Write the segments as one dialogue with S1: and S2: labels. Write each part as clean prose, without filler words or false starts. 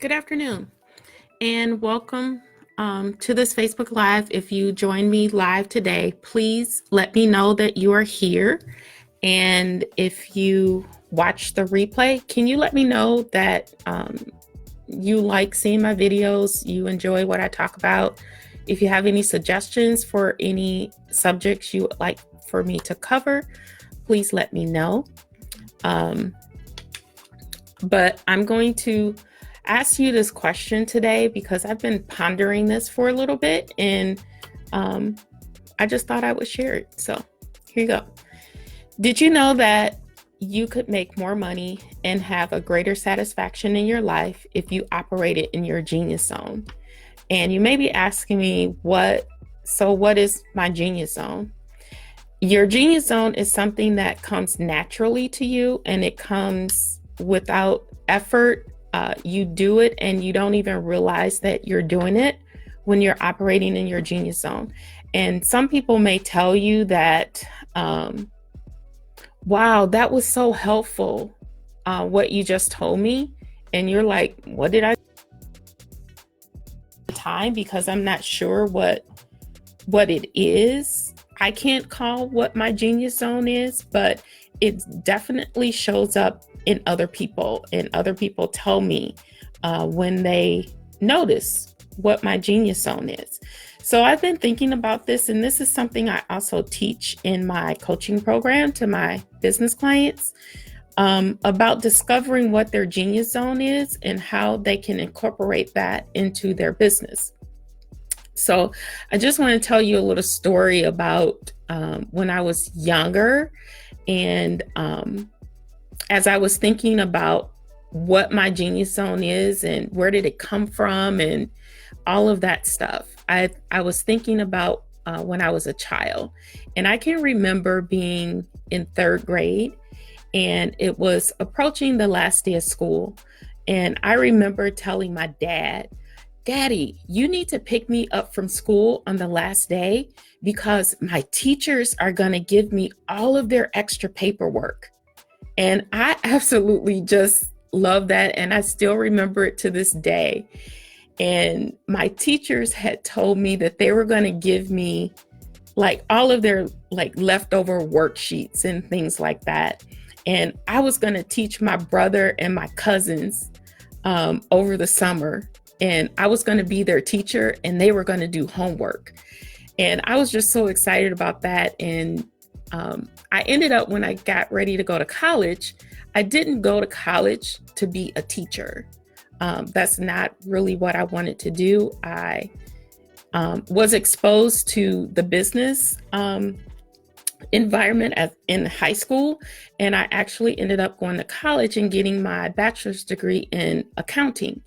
S1: Good afternoon and welcome to this Facebook Live. If you join me live today, please let me know that you are here. And if you watch the replay, can you let me know that you like seeing my videos, you enjoy what I talk about? If you have any suggestions for any subjects you would like for me to cover, please let me know. But I'm going to ask you this question today because I've been pondering this for a little bit and I just thought I would share it. So here you go. Did you know that you could make more money and have a greater satisfaction in your life if you operated in your genius zone? And you may be asking me, what is my genius zone? Your genius zone is something that comes naturally to you and it comes without effort. You do it and you don't even realize that you're doing it when you're operating in your genius zone. And some people may tell you that, wow, that was so helpful, what you just told me. And you're like, what did I time? Because I'm not sure what it is. I can't call what my genius zone is, but it definitely shows up in other people, and other people tell me when they notice what my genius zone is. So I've been thinking about this, and this is something I also teach in my coaching program to my business clients, about discovering what their genius zone is and how they can incorporate that into their business. So I just want to tell you a little story about when I was younger, and as I was thinking about what my genius zone is and where did it come from and all of that stuff, I was thinking about when I was a child. And I can remember being in third grade, and it was approaching the last day of school. And I remember telling my dad, Daddy, you need to pick me up from school on the last day because my teachers are going to give me all of their extra paperwork. And I absolutely just love that. And I still remember it to this day. And my teachers had told me that they were going to give me like all of their like leftover worksheets and things like that. And I was going to teach my brother and my cousins over the summer. And I was going to be their teacher and they were going to do homework. And I was just so excited about that. And I ended up, when I got ready to go to college, I didn't go to college to be a teacher. That's not really what I wanted to do. I was exposed to the business environment in high school. And I actually ended up going to college and getting my bachelor's degree in accounting.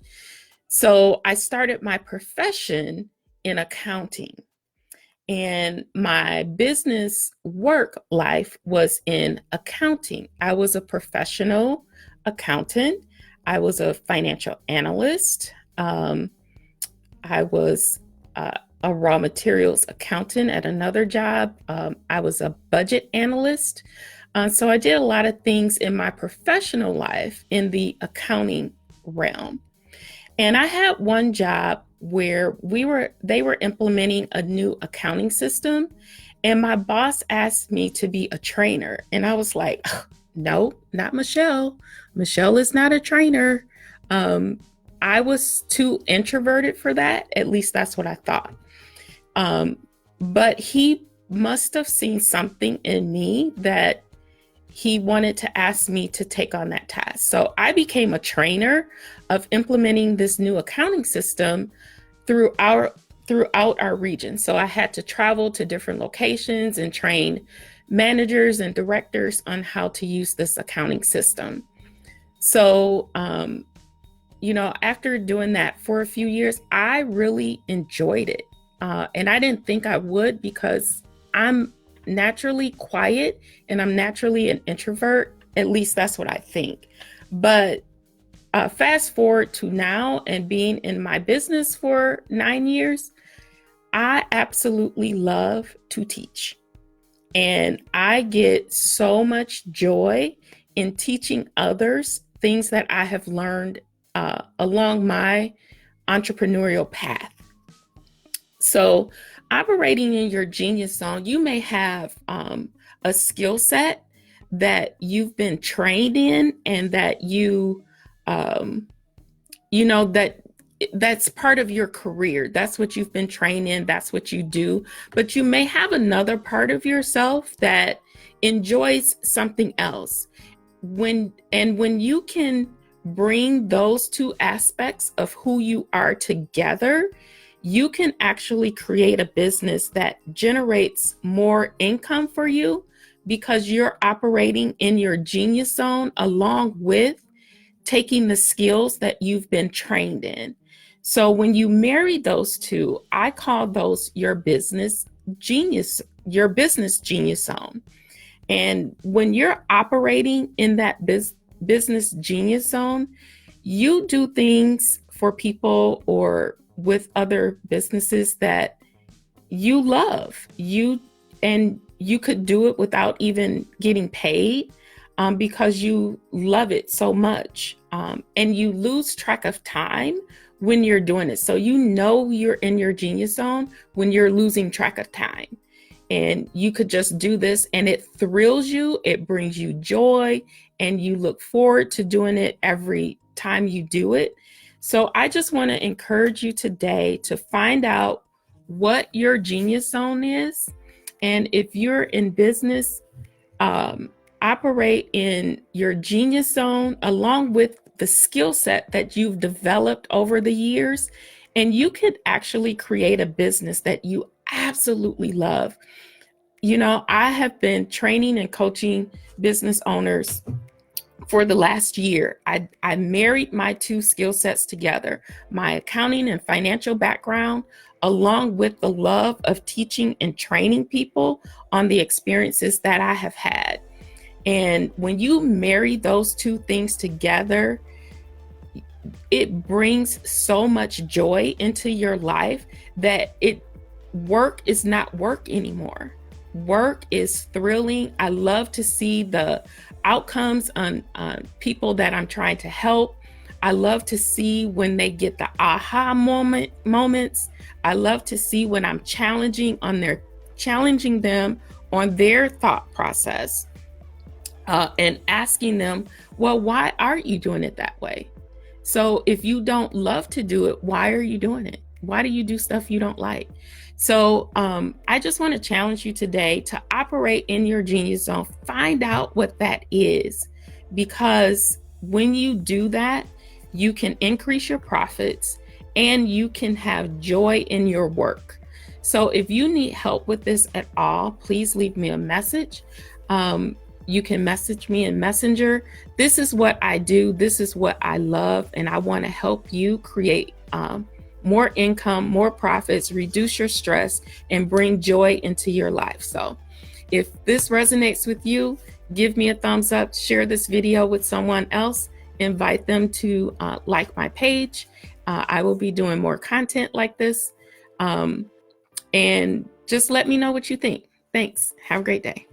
S1: So I started my profession in accounting, and my business work life was in accounting. I was a professional accountant. I was a financial analyst. I was a raw materials accountant at another job. I was a budget analyst. So I did a lot of things in my professional life in the accounting realm. And I had one job where they were implementing a new accounting system, and my boss asked me to be a trainer. And I was like, no, not Michelle. Michelle is not a trainer. I was too introverted for that. At least that's what I thought. But he must have seen something in me that he wanted to ask me to take on that task. So I became a trainer of implementing this new accounting system throughout our region. So I had to travel to different locations and train managers and directors on how to use this accounting system. So, after doing that for a few years, I really enjoyed it. And I didn't think I would, because I'm naturally quiet and I'm naturally an introvert. At least that's what I think. But fast forward to now and being in my business for 9 years, I absolutely love to teach. And I get so much joy in teaching others things that I have learned along my entrepreneurial path. So, operating in your genius zone, you may have a skill set that you've been trained in, and that um, that's part of your career. That's what you've been trained in. That's what you do. But you may have another part of yourself that enjoys something else. When you can bring those two aspects of who you are together, you can actually create a business that generates more income for you, because you're operating in your genius zone along with taking the skills that you've been trained in. So when you marry those two, I call those your business genius zone. And when you're operating in that business genius zone, you do things for people or with other businesses that you love. You could do it without even getting paid, because you love it so much. And you lose track of time when you're doing it. So you're in your genius zone when you're losing track of time. And you could just do this and it thrills you, it brings you joy, and you look forward to doing it every time you do it. So I just want to encourage you today to find out what your genius zone is. And if you're in business, operate in your genius zone along with the skill set that you've developed over the years, and you could actually create a business that you absolutely love. I have been training and coaching business owners for the last year. I married my two skill sets together, my accounting and financial background, along with the love of teaching and training people on the experiences that I have had. And when you marry those two things together, it brings so much joy into your life that work is not work anymore. Work is thrilling. I love to see the outcomes on people that I'm trying to help. I love to see when they get the aha moments. I love to see when I'm challenging them on their thought process, and asking them, well, why aren't you doing it that way? So if you don't love to do it, why are you doing it? Why do you do stuff you don't like? So I just want to challenge you today to operate in your genius zone. Find out what that is, because when you do that, you can increase your profits and you can have joy in your work. So if you need help with this at all, please leave me a message. You can message me in Messenger. This is what I do. This is what I love. And I want to help you create more income, more profits, reduce your stress, and bring joy into your life. So if this resonates with you, give me a thumbs up, share this video with someone else, invite them to like my page. I will be doing more content like this. And just let me know what you think. Thanks. Have a great day.